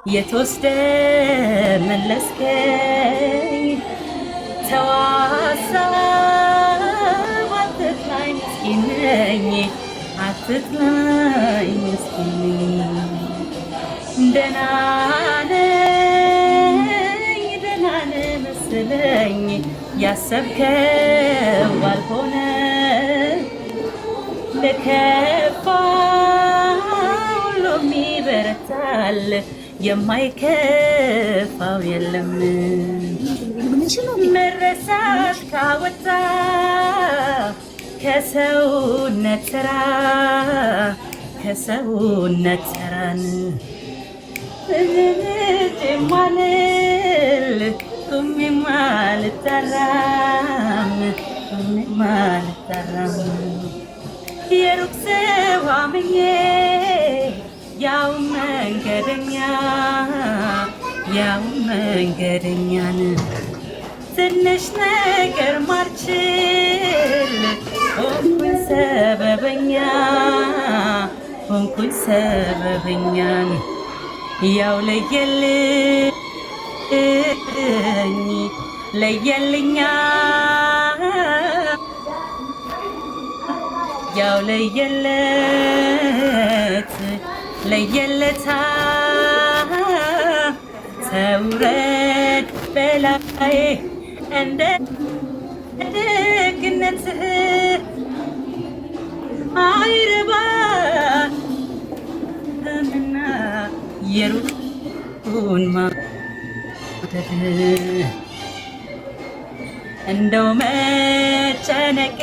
የተወስደ መለስከኝ ተዋሳው አትጥላኝ ምስኪን ነኝ አትጥላኝ ምስኪን ነኝ ደህና ነህ መሰለኝ ያሰብከው አልሆነ ለከፋ ሁሉም ይበረታል የማይከፋው የለም መረሳት ካወጣ ከሰውነት ተራን ማልል ቁሜ ማልጠራም የሩቅ ሰው አምኜ ያው መንገደኛን ትንሽ ነገር ማልችል ሆንኩኝ ሰበበኛን ያው ለየልኛ ያው ለየለታ ተውረድ በላይ እንደ ደግነትህ አይረባምና የሩቁን ማውደድ እንደው መጨነቄ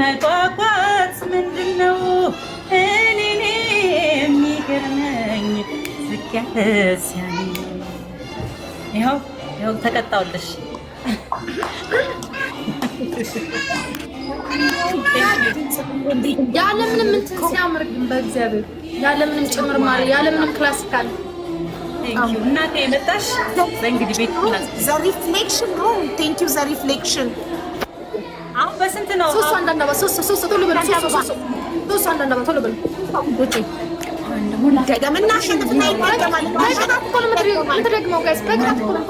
መጓጓት ምንድነው እኔን የሚገርመኝ ዝቅያስ ያለ ይኸው ተቀጣውልሽ ያለምንም እንትን ሲያምር ግን በእግዚአብሔር ያለምንም ጭምርማሪ ያለምንም ክላሲካል እናቴ የመጣሽ በእንግዲህ ቤት ዘ ሪፍሌክሽን ሩም ቴንክ ዩ ዘ ሪፍሌክሽን አሁን በስንት ነው? ሶስት አንዳንድ አባ ሶስት ቶሎ በል ሶስት አንዳንድ አባ ቶሎ በል ውጪ ገመና አሸንፍና ይገማል በግራት እኮ ነው የምትደግመው ጋይስ በግራት እኮ ነው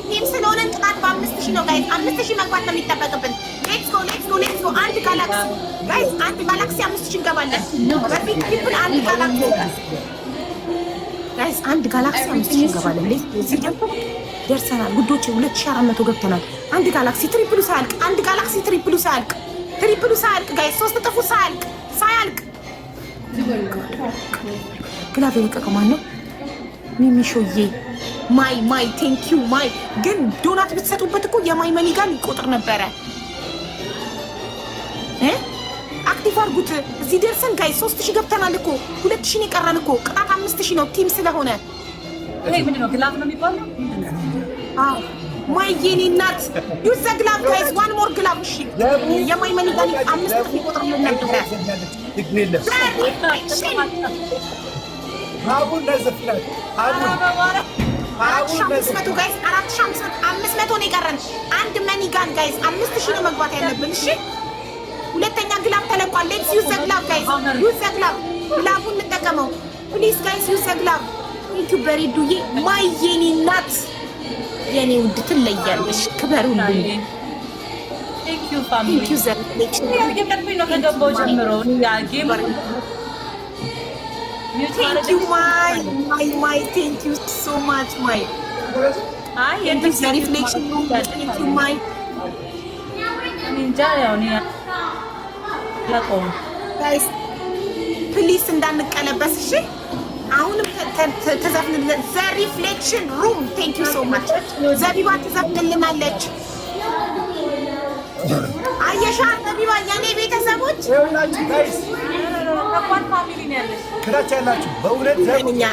ቲም ስለሆነ ቅጣት በ5000 ነው ጋይስ 5000 መግባት ነው የሚጠበቅብን ሌትስ ጎ አንድ ጋላክሲ ጋይስ አንድ ጋላክሲ 5000 እንገባለን በፊት ትሪፕል አንድ ጋላክሲ ጋይስ አንድ ጋላክሲ 5000 እንገባለን እዚህ ደግሞ ደርሰናል ጉዶቼ 2400 ገብተናል አንድ ጋላክሲ ትሪፕሉ ሳያልቅ ጋይስ 3 እጥፉ ሳያልቅ ግላፍ የለቀቀው ማን ነው ሚሚሾዬ ማይ ቴንክ ዩ ማይ ግን ዶናት ብትሰጡበት እኮ የማይ መኒ ጋር ይቆጥር ነበረ አክቲቭ አድርጉት እዚህ ደርሰን ጋይስ 3000 ገብተናል እኮ 2000 ነው የቀረን እኮ ቅጣት 5000 ነው ቲም ስለሆነ ይሄ ምንድነው ግላፍ ነው የሚባለው አዎ ማይ የኔ እናት ዩዝ ዘ ግላፍ ጋይስ ዋን ሞር ግላፍ እሺ የማይ መኒ ጋር 5000 ይቆጥርልን ነበረ አቡን ለዘፍላት አቡን 4500 ጋይስ 4500 ነው የቀረን አንድ መኒ ጋን ጋይስ 5000 ነው መግባት ያለብን እሺ ሁለተኛ ግላፍ ተለቋል ሌትስ ዩዝ ዘ ግላፍ ጋይስ ዩዝ ዘ ግላፍ ግላፉን እንጠቀመው ፕሊዝ ጋይስ ዩዝ ዘ ግላፍ ቴንክ ዩ በሪ ዱዬ ማይ የኔ እናት የኔ ውድ ትለያለሽ ክበሩልኝ ቴንክ ዩ ፋሚሊ ቴንክ ዩ ዘ ሪፍሌክሽን የቀጥኩኝ ነው ከገባው ጀምሮ ያ ጌም ቴንክ ዩ ማይ ቴንክ ዩ ሶ ማች ማይ አይ ቴንክ ዩ ዘ ሪፍሌክሽን ቴንክ ዩ ማይ እንጃ ያው ነው ያቆም ጋይስ ፕሊስ እንዳንቀለበስ እሺ አሁንም ተዘፍንልን ዘ ሪፍሌክሽን ሩም ቴንክ ዩ ሶ ማች ዘቢባ ትዘፍንልናለች አየሻ ዘቢባ የኔ ቤተሰቦች ጋይስ ከባድ ፋሚሊ ነው ያለሽ ከታች ያላችሁ በእውነት እኛ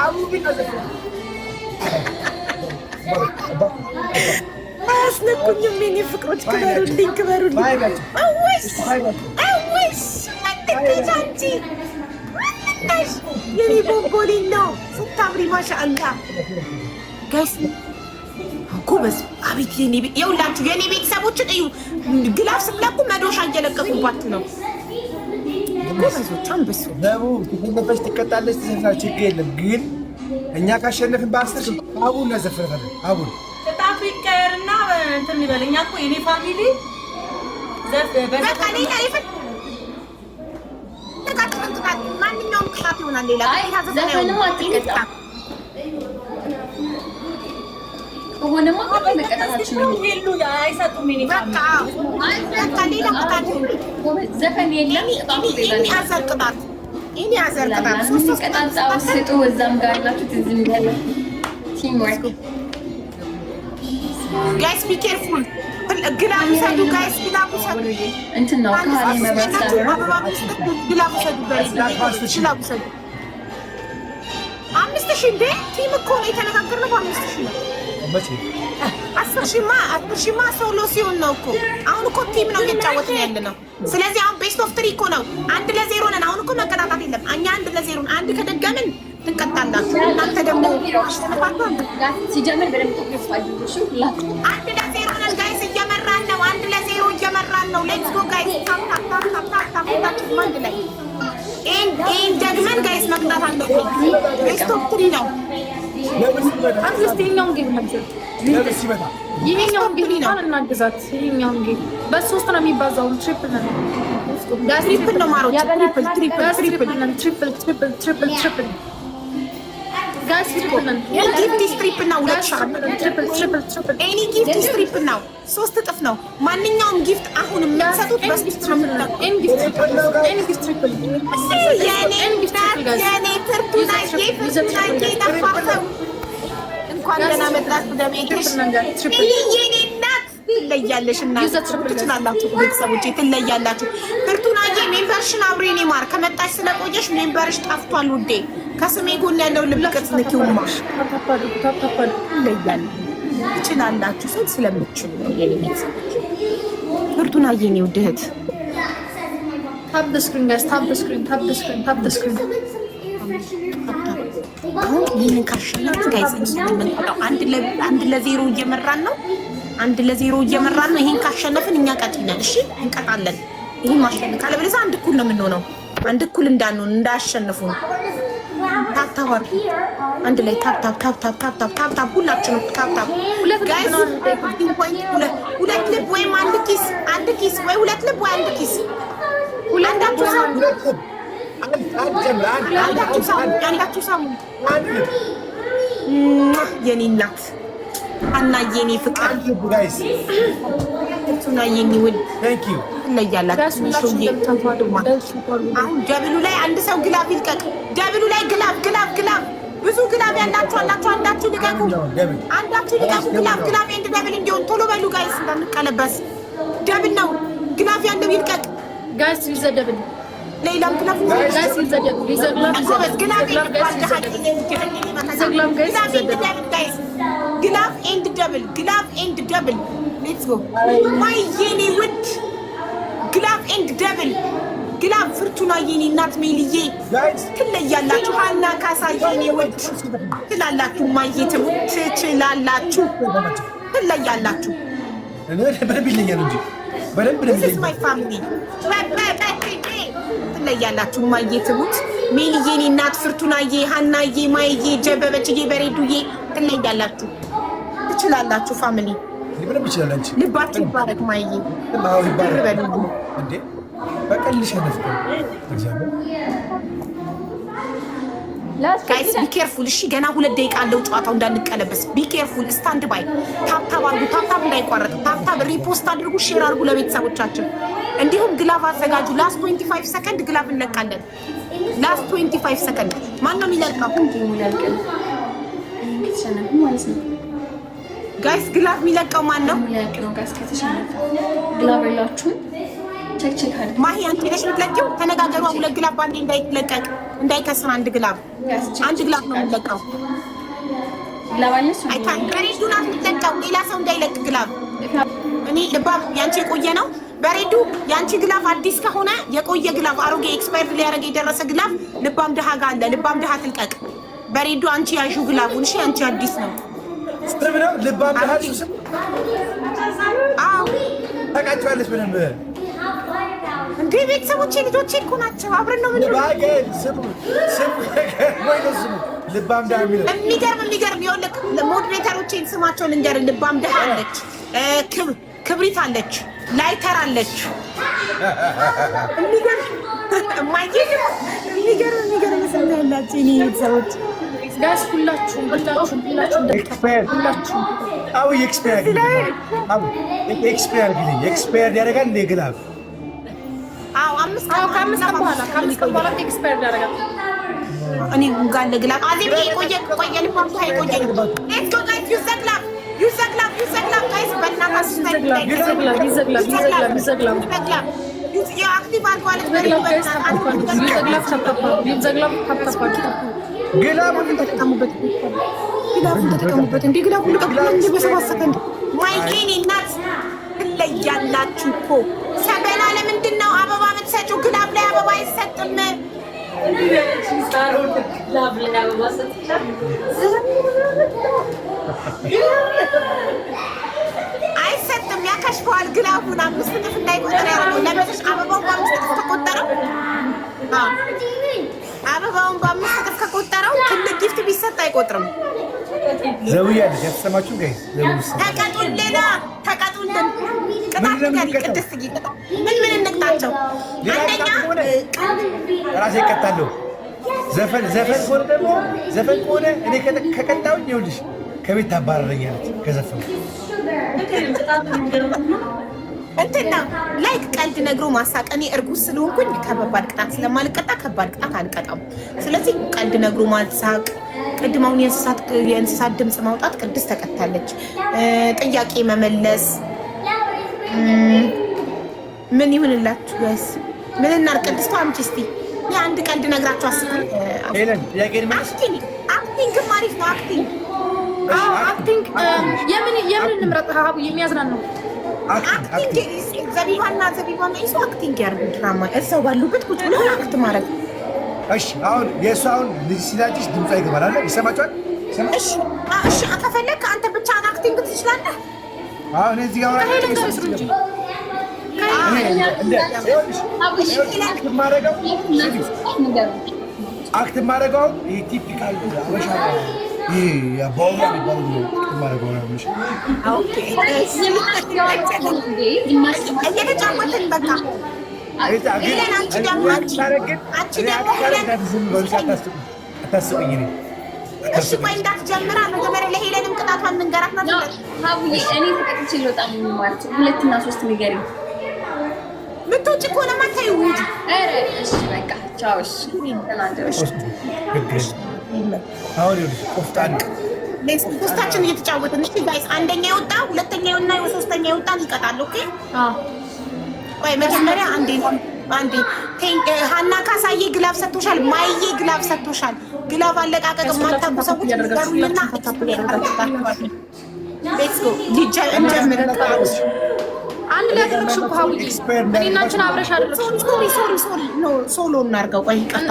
አቡ ቢቀዘፍ አያስነኩኝም የኔ ፍቅሮች ክበሩልኝ አወይስ አንቺ የኔ ቦምቦሊን ነው ስታምሪ ማሻአላ ጋይስ ጎበዝ። አቤት የኔ ይኸውላችሁ የኔ ቤተሰቦችን እዩ። ግላፍ ስትለቁ መዶሻ እየለቀቁባት ነው። ጎበዞች አንበሱ ዘቡ ትፈለፈች ትቀጣለች። ተሰፋ ችግር የለም ግን እኛ ካሸነፍን በአስር አቡን እናዘፍረታለን። አቡን ቅጣቱ ይቀየርና እንትን ይበል። እኛ እኮ የኔ ፋሚሊ በቃ ሌላ ይፈል ማንኛውም ቅጣት ይሆናል። ሌላ ዘፈንም አትቀጣ ሆነማ መቀጣታችን ይሉ አይሰጡም። የኔ በቃ በቃ ሌላ ቅጣት ዘፈን የለም። እኔ አዘር ቅጣት እኔ አዘር ቅጣት ሶስት ቀጣጣው ስጡ። እዛም ጋር ናችሁ ትዝም ያለ ቲም ወርክ ጋይስ ቢ ኬርፉል ግላብ ሰዱ ጋይስ ግላብ ሰዱ እንትን ነው ካለ መብራት ግላብ ሰዱ ግላብ ሰዱ 5000 እንዴ ቲም እኮ ነው የተነጋገርነው። በ5000 ነው መቼ 10,000 ሶሎ ሲሆን ነው እኮ። አሁን እኮ ቲም ነው እየተጫወትን ያለ ነው። ስለዚህ አሁን ቤስት ኦፍ 3 እኮ ነው። 1-0 ነን። አሁን እኮ መቀጣጣት የለም። እኛ 1-0 አንድ ከደገምን ትቀጣላችሁ። እናንተ ደግሞ ሲጀምር በደንብ ተከፋ አድርጉሽ ሁላችሁ 1-0 ነን ጋይስ። እየመራን ነው። 1-0 እየመራን ነው። ሌትስ ጎ ጋይስ። ታፕ አንድ ላይ ኤን ደግመን ጋይስ መቅጣት አለብን። ቤስት ኦፍ 3 ነው። አትሊስት ይሄኛውን ጌም እናግዛት። ይሄኛውን ጌም በሶስት ነው የሚባዛው። ትሪፕል ነው ማሮች። ትሪፕል ጋይስ ትሪፕል ነው። ጊፍት ስትሪፕል ነው። ኤኒ ጊፍት ስትሪፕል ነው። 3 እጥፍ ነው። ማንኛውም ጊፍት አሁን የምትሰጡት በስድስት ነው የምትሰጡት። የኔ ፍርቱና ጠፋሰው እንኳን ደህና መጣች በቤትሽ የኔ እናት። ትለያለሽ እና ትችላላችሁ። ቤተሰቦቼ ትለያላችሁ። ፍርቱናዬ ሜምበርሽን አብሬ እኔ ማር ከመጣሽ ስለቆየሽ ሜምበርሽ ጠፍቷል ውዴ። ከስሜ ጎን ያለው ልብቀት ንኪውማ ትለያለ ትችላላችሁ። ሰው ስለምትችሉ ነው የኔ ቤተሰቦቼ። ፍርቱናዬ የኔ ውድ እህት ታፕ ዘ ስክሪን ጋይስ፣ ታፕ ዘ ስክሪን፣ ታፕ ዘ ስክሪን፣ ታፕ ዘ ስክሪን። አሁን ይህንን ካሸነፍን ጋይስ የምንቆጣው 1-0 እየመራን ነው። 1-0 እየመራን ነው። ይሄን ካሸነፍን እኛ ቀጥ ነን። እሺ እንቀጣለን። ይሄን ማሸነፍ ካለበለዚያ አንድ እኩል ነው የምንሆነው። አንድ እኩል እንዳንሆን እንዳያሸንፉን። ታፕታዋር አንድ ላይ ታፕታፕ ሁላችንም ታፕታፕ። ጋይስ ሁለት ልብ ወይም አንድ ኪስ ወይ ሁለት ልብ ወይ አንድ ኪስ። ሁለታችሁ ሳሙ የኔ እናት አና የኔ ፍቅር እሱና የኔ ውድ ትለያላችሁ። አሁን ደብሉ ላይ አንድ ሰው ግላብ ይልቀቅ። ደብሉ ላይ ግላብ ብዙ ግላብ ያላችሁ አላችሁ። አንዳችሁ ልቀቁ፣ ግላብ ኤንድ ደብል እንዲሆን ቶሎ በሉ ጋይስ፣ እንዳንቀለበስ። ደብል ነው ግላብ ያለው ይልቀቅ ጋይስ። ይዘደብል ሌላም ግላብ ጋይስ፣ ይዘደብል ግላብ ኤንድ ደብል ሌትስ ጎ ማይ የኔ ውድ ግላብ ኤንድ ደብል ግላብ። ፍርቱና የኔ እናት ሜልዬ ትለያላችሁ። ሀና ካሳ የኔ ውድ ትላላችሁ። ማየ ትችላላችሁ፣ ትለያላችሁ። ማይ ፋሚሊ ትለያላችሁ። ማየ ትሙት ሜልዬ የኔ እናት ፍርቱናዬ፣ ሀናዬ፣ ማየ፣ ጀበበችዬ፣ በሬዱዬ ትለያላችሁ፣ ትችላላችሁ። ፋሚሊ ልባችሁ ይባረክ። ማየ በሉ እንዴ በቀልሽ ነፍኩ ጋይስ ቢ ኬርፉል እሺ። ገና 2 ደቂቃ አለው ጨዋታው እንዳንቀለበስ። ቢ ኬርፉል ስታንድ ባይ። ታፕታፕ አድርጉ። ታፕታፕ እንዳይቋረጥ። ታፕታፕ ሪፖስት አድርጉ፣ ሼር አድርጉ ለቤተሰቦቻችን። እንዲሁም ግላቭ አዘጋጁ። ላስት 25 ሰከንድ ግላቭ እንለቃለን። ላስት 25 ሰከንድ ማን ነው የሚለቃው? ጋይስ ግላቭ የሚለቀው ማን ነው? ግላቭ የላችሁም? ቼክ አድርግ። ማሂ አንቺ ነሽ የምትለቂው? ተነጋገሩ። 2 ግላቭ ባንዴ እንዳይለቀቅ እንዳይከስር። አንድ ግላቭ ነው የሚለቀው። ግላቭ አለሽ? አይታን በሬዱ ናት የምትለቀው። ሌላ ሰው እንዳይለቅ ግላቭ። እኔ ልባም ያንቺ የቆየ ነው። በሬዱ ያንቺ ግላቭ አዲስ ከሆነ የቆየ ግላቭ አሮጌ ኤክስፓየርድ ሊያደርግ የደረሰ ግላቭ ልባም ድሃ ጋር አለ። ልባም ድሃ ትልቀቅ። በሬዱ አንቺ ያዡ ግላቭ እሺ። አንቺ አዲስ ነው። ስም ነው ልባም ደሃ ስም ታውቃቸዋለች በደንብ እንዴ ቤተሰቦቼ ልጆቼ እኮ ናቸው። አብረን ነው ምን ባገል ስሙ ወይ ነው ስሙ ልባም ደሃ የሚለው የሚገርም ይኸውልህ ሞዴሬተሮቼን ስማቸውን እንገር። ልባም ደሃ አለች፣ ክብሪት አለች፣ ላይተር አለች። የሚገርም ስም ያላችሁ የእኔ ቤተሰቦች ጋስ ሁላችሁም ኤክስፓየር ያደርጋል እንደ ግላብ ከአምስት ቀን በኋላ ኤክስፓየር ያደርጋል። እኔ ጋር ለግላብ አዜብ ቆየ ልባም ደሃ ቆየ ሌትስ ጎ ጋይስ ዩዝ ዘ ግላብ ጋይስ በእናታችሁ ይዘግላብ የአክቲቭ አልኳለች ግላቡን ተጠቀሙበት እንዴ ግላቡን ልቀቁ እንጂ በሰባት ሰከንድ ማይኬን እናት ትለያላችሁ እኮ ሰበና ለምንድን ነው አበባ የምትሰጪው? ግላብ ላይ አበባ አይሰጥም። አይሰጥም፣ ያከሽፈዋል ግላቡን። 5 እጥፍ እንዳይቆጥር ያደርገው። ለበለሽ አበባውን በ5 እጥፍ ከቆጠረው ትልቅ ጊፍት ቢሰጥ አይቆጥርም። ዘውያለሽ ያተሰማችሁ ጋይ ተቀጡልን ቅጣት ንገሪ ቅድስት ጊዜ ምን እንቅጣቸው? አንደኛ ራሴ እቀጣለሁ። ዘፈን ከሆነ ደግሞ ዘፈን ከሆነ እኔ ከቀጣሁኝ ይኸውልሽ ከቤት ታባረረኛለች። ከዘፈን እንትን ነው ላይክ ቀልድ ነግሮ ማሳቀኔ እርጉዝ ስለሆንኩኝ ከባድ ቅጣት ስለማልቀጣ ከባድ ቅጣት አልቀጣም። ስለዚህ ቀልድ ነግሮ ማሳቅ፣ ቅድም አሁን የእንስሳት ድምፅ ማውጣት ቅድስት ተቀጣለች። ጥያቄ መመለስ ምን ይሁንላችሁ ጋይስ? ምን እናድርግ? ቅድስቷ አምጪ እስኪ የአንድ ቀልድ ነግራችሁ አስቁኝ። አክቲንግ አሪፍ ነው። አክቲንግ የምን እንምረጥ? ሀቡ የሚያዝናን ነው። አክቲንግ ዘቢባና ይሱ አክቲንግ ያርጉ። ድራማ እዛው ባሉበት ቁጭ ብሎ አክት ማድረግ። እሺ አሁን የእሱ አሁን ልጅ ሲላጭሽ ድምጿ ይገባል አለ ይሰማችኋል? እሺ ከፈለክ አንተ ብቻህን አክቲንግ ትችላለህ። አሁን እዚህ ጋር አክት ማድረገው ቲፒካል አበሻ እየተጫወትን በቃ እሺ ቆይ እንዳትጀምራ መጀመሪያ ለሄለንም ቅጣቷን መንገራት ነው። ሀቡዬ እኔ ተቀጥቼ ልወጣ ነው ማለት 2 እና 3 ንገሪ። ምትወጪ ከሆነ ማታዩ እንጂ ኧረ እሺ በቃ ቻው። እሺ አሁን ይኸውልሽ ቆፍጣን ሶስታችን እየተጫወትን እሺ ጋይስ፣ አንደኛ የወጣ ሁለተኛውና ሶስተኛ የወጣን ይቀጣል። ኦኬ ቆይ መጀመሪያ አንዴ ሀና ካሳዬ ግላብ ሰጥቶሻል። ማይዬ ግላብ ሰጥቶሻል። ግላብ አለቃቀቅ የማታውቁ ሰዎች ንገሩኝና ሌትስ ጎ እንጀምር። አንድ ላይ አደረግሽ እኮ ሀቡዬ እኔና አንቺን አብረሽ አደረግሽ። ሶሪ ሶሎ እናድርገው። ቆይ ይቀጣ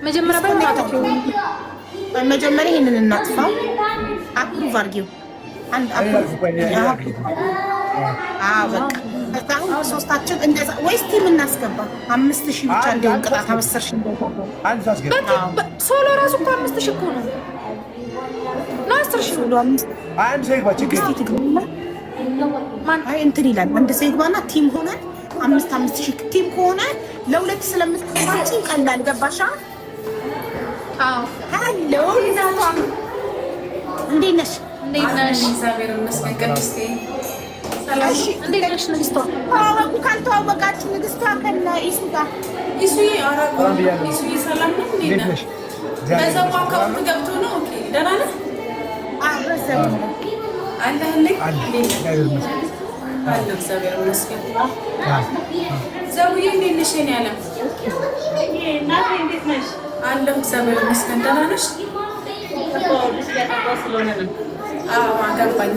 መጀመሪያ መጀመሪያ ይሄንን እናጥፋው። አፕሩቭ አድርጊው። አንድ በቃ አሁን ሶስታችን እንደዛ ወይስ ቲም እናስገባ? 5000 ብቻ እንደውን ቅጣት 10,000 ሶሎ ራሱ እኮ 5000 እኮ ነው። 10,000 ሶሎ 5 አንድ ሰው ይግባ። ችግር ማን አይ እንትን ይላል። አንድ ሰው ይግባና ቲም ሆነ 5,000 ቲም ከሆነ ለሁለት ስለምትቀማጭ ቀላል ገባሻ? አዎ ሃሎ እናቷ እንዴት ነሽ? እግዚአብሔር ይመስገን። ቅድስቴ እንዴት ነሽ? ንግስቷ ተዋወቁ። ካልተዋወቃችሁ ንግስቷ ከነ ኢሱ ጋር ኢሱዬ ኢሱዬ ሰላም ነው። እንዴት ነሽ? በዛው አካውንት ገብቶ ነው። ኦኬ ደህና ነህ? አረሰው አለህልኝ አለ እግዚአብሔር ይመስገን። ዘውዬ እንዴት ነሽ? እኔ አለም እናቴ እንዴት ነሽ? አለሁ እግዚአብሔር ይመስገን። ደህና ነሽ? አገባኝ።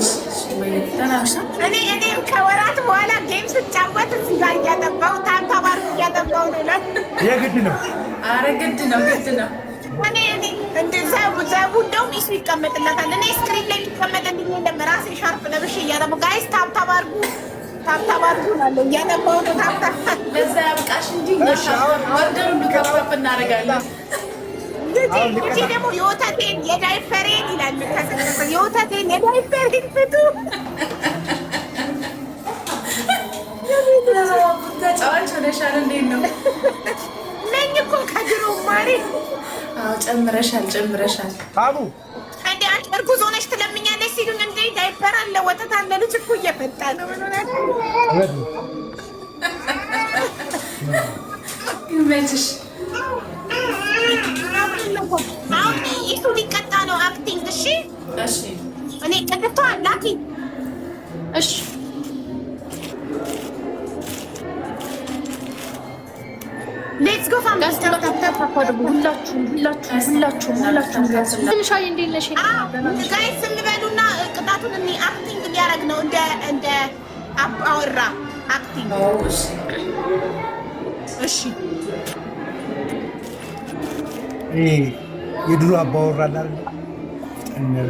እኔም ከወራት በኋላ ጌም ስጫወት እዚህ ጋር እያጠባሁ ታባሩ እያጠባሁ ነው። የግድ ነው። ኧረ ግድ ነው። ዘቡ እንደውም ሚሱ ይቀመጥለታል። እኔ ስክሪን ላይ የሚቀመጥልኝ የለም። ራሴ ሻርፕ ለብሼ እያነበሁ ጋይስ ታብታብ አድርጉ እላለሁ። እያነበሁ ነው። ታብታብ ለዛ ያብቃሽ እንጂ ወርደን ሁሉ ታብታብ እናደርጋለን። ልጄ ደግሞ የወተቴን የዳይፐሬን ይላል። የወተቴን የዳይፐሬን ፍቱ። ተጫዋች ሆነሻል። እንዴት ነው? ነኝ እኮ ከድሮ ማሪ። አዎ ጨምረሻል። አቡ እንደ አንቺ እርጉዝ ሆነሽ ትለምኛለሽ ሲሉኝ እንደ ዳይፐር አለ ወተት አለ ልጅ እኮ እየፈጣ ነው። ምን ሆነ? ይመችሽ። አሁን እሱ ሊቀጣ ነው አክቲንግ። እሺ እኔ ቀጥታ ላኪ። እሺ ሌትስ ጎ ፋም ጋይስ እንበሉና ቅጣቱን እኔ አክቲንግ ሊያደርግ ነው። እንደ አወራ አክቲንግ። እሺ የድሮ አባወራ አይደል? ጠነረ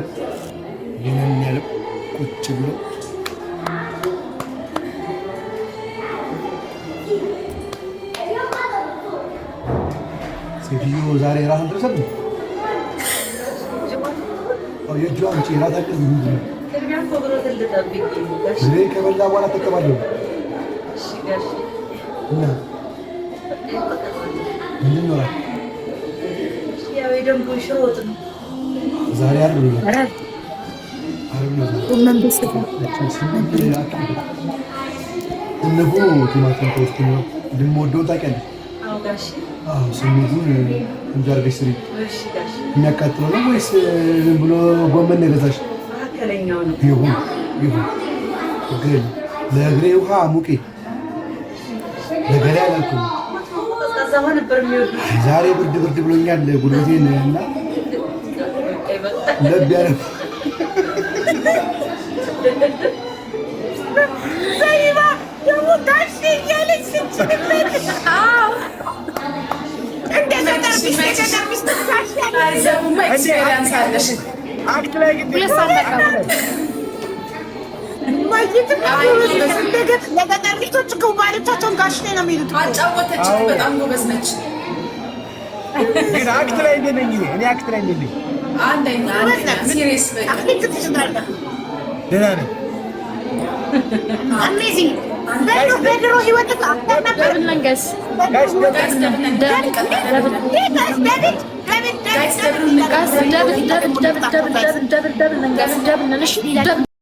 ቁጭ ብሎ ሴትዮ ዛሬ ራስ ደረሰብ የእጇን ጭራት አቅል ዝሬ ከበላ በኋላ ተቀባለሁ እና ምንድን ነው ዛሬ አርብ ነው። እነሆ ቲማቲም ተወስቶ ነው እንደምወደው ታውቂያለሽ። ስሜቱን እንጃ አድርገሽ ስሪ። የሚያቃጥለው ነው ወይስ ዝም ብሎ ጎመን ነው የገዛሽ? ይሁን ችግር የለም። ለእግሬ ውሃ ሙቄ ለገላ ያላልኩም። ዛሬ ብርድ ብሎኛል ጉልበቴን እና ለብ ያለ ዘይባ ደግሞ ታሽ እያለች ስትችልበት ለገጠር ሚስቶች እኮ ባሎቻቸውን ጋሽ ላይ ነው የሚሉት። አጫወተች። በጣም ጎበዝ ነች። ግን አክት ላይ እንዴት ነኝ እኔ? አክት ላይ እንዴት ነኝ? አንደኛ ሲሪየስ ደህና ነኝ። አሜዚንግ በድሮ ህይወት ነበር መንገስ ደብል